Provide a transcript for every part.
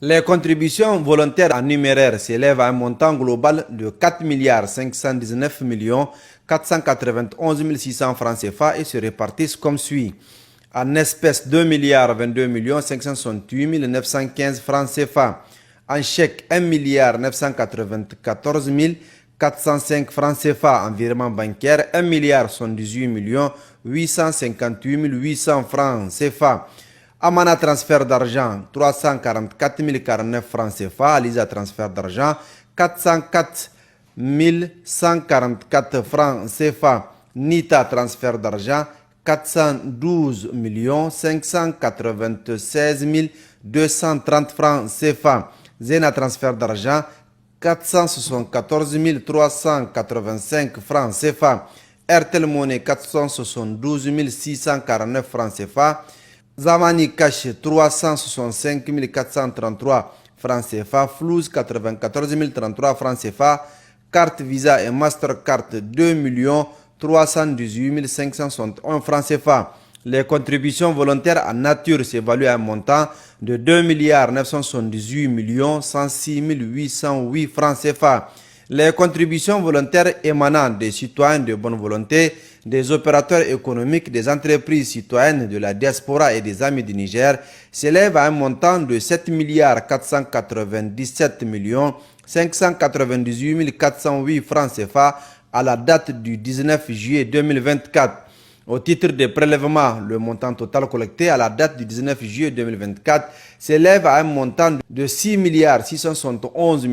Les contributions volontaires en numéraire s'élèvent à un montant global de 4 519 491 600 francs CFA et se répartissent comme suit. En espèces, 2 22 568 915 francs CFA. En chèque, 1 994 405 francs CFA. En virement bancaire, 1 118 858 800 francs CFA. Amana transfert d'argent, 344 049 francs CFA. Lisa transfert d'argent, 404 144 francs CFA. Nita transfert d'argent, 412 596 230 francs CFA. Zena transfert d'argent, 474 385 francs CFA. Airtel Money, 472 649 francs CFA. Zamani Cash, 365 433 francs CFA. Flouz, 94 033 francs CFA. Carte Visa et Mastercard, 2 318 561 francs CFA. Les contributions volontaires en nature s'évaluent à un montant de 2 978 106 808 francs CFA. Les contributions volontaires émanant des citoyens de bonne volonté, des opérateurs économiques, des entreprises citoyennes de la diaspora et des amis du Niger s'élèvent à un montant de 7 497 598 408 francs CFA à la date du 19 juillet 2024. Au titre des prélèvements, le montant total collecté à la date du 19 juillet 2024 s'élève à un montant de 6 671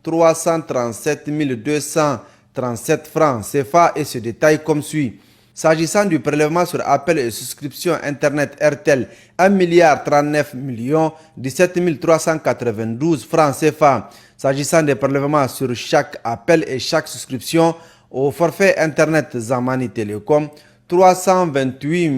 337 237 francs CFA et se détaille comme suit. S'agissant du prélèvement sur appel et souscription Internet RTL, 1 39 17 392 francs CFA. S'agissant des prélèvements sur chaque appel et chaque souscription au forfait Internet Zamani Telecom, 328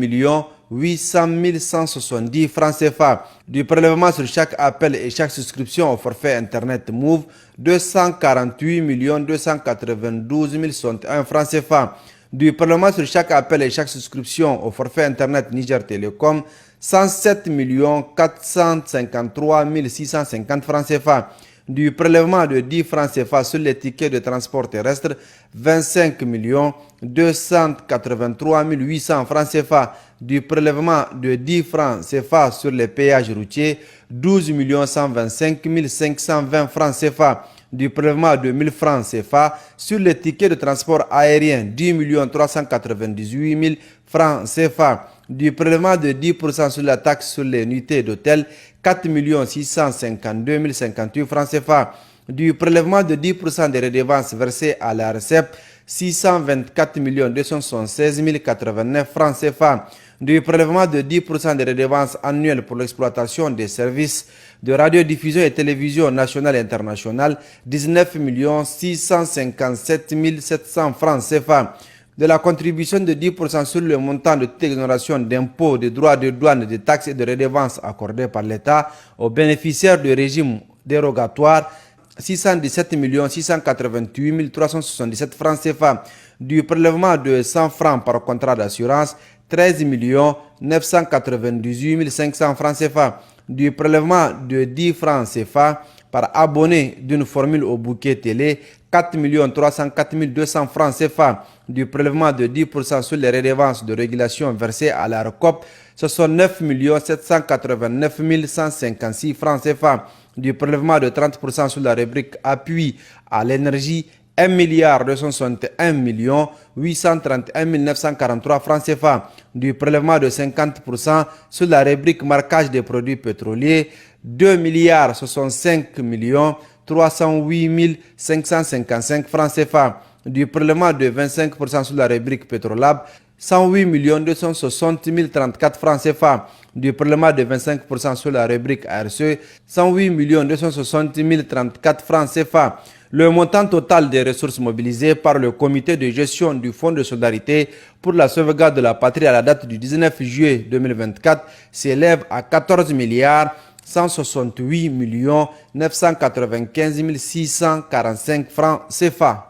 800 170 francs CFA. Du prélèvement sur chaque appel et chaque souscription au forfait Internet Move, 248 292 061 francs CFA. Du prélèvement sur chaque appel et chaque souscription au forfait Internet Niger Telecom, 107 453 650 francs CFA. Du prélèvement de 10 francs CFA sur les tickets de transport terrestre, 25 283 800 francs CFA. Du prélèvement de 10 francs CFA sur les péages routiers, 12 125 520 francs CFA. Du prélèvement de 1000 francs CFA sur les tickets de transport aérien, 10 398 000 francs CFA. Du prélèvement de 10% sur la taxe sur les nuitées d'hôtel, 4 652 058 francs CFA. Du prélèvement de 10% des redevances versées à la RCEP, 624 276 089 francs CFA. Du prélèvement de 10% des redevances annuelles pour l'exploitation des services de radiodiffusion et télévision nationale et internationale, 19 657 700 francs CFA. De la contribution de 10% sur le montant de toute exonération d'impôts, de droits de douane, de taxes et de redevances accordées par l'État aux bénéficiaires du régime dérogatoire, 617 688 377 francs CFA. Du prélèvement de 100 francs par contrat d'assurance, 13 998 500 francs CFA. Du prélèvement de 10 francs CFA par abonné d'une formule au bouquet télé, 4 304 200 francs CFA. Du prélèvement de 10% sur les redevances de régulation versées à la RECOP, 69 789 156 francs CFA. Du prélèvement de 30% sur la rubrique appui à l'énergie, 1 261 831 943 francs CFA. Du prélèvement de 50% sur la rubrique marquage des produits pétroliers, 2 65 308 555 francs CFA. Du prélèvement de 25% sur la rubrique Pétrolab, 108 260 034 francs CFA. Du prélèvement de 25% sur la rubrique RCE, 108 260 034 francs CFA. Le montant total des ressources mobilisées par le comité de gestion du Fonds de solidarité pour la sauvegarde de la patrie à la date du 19 juillet 2024 s'élève à 14 168 995 645 francs CFA.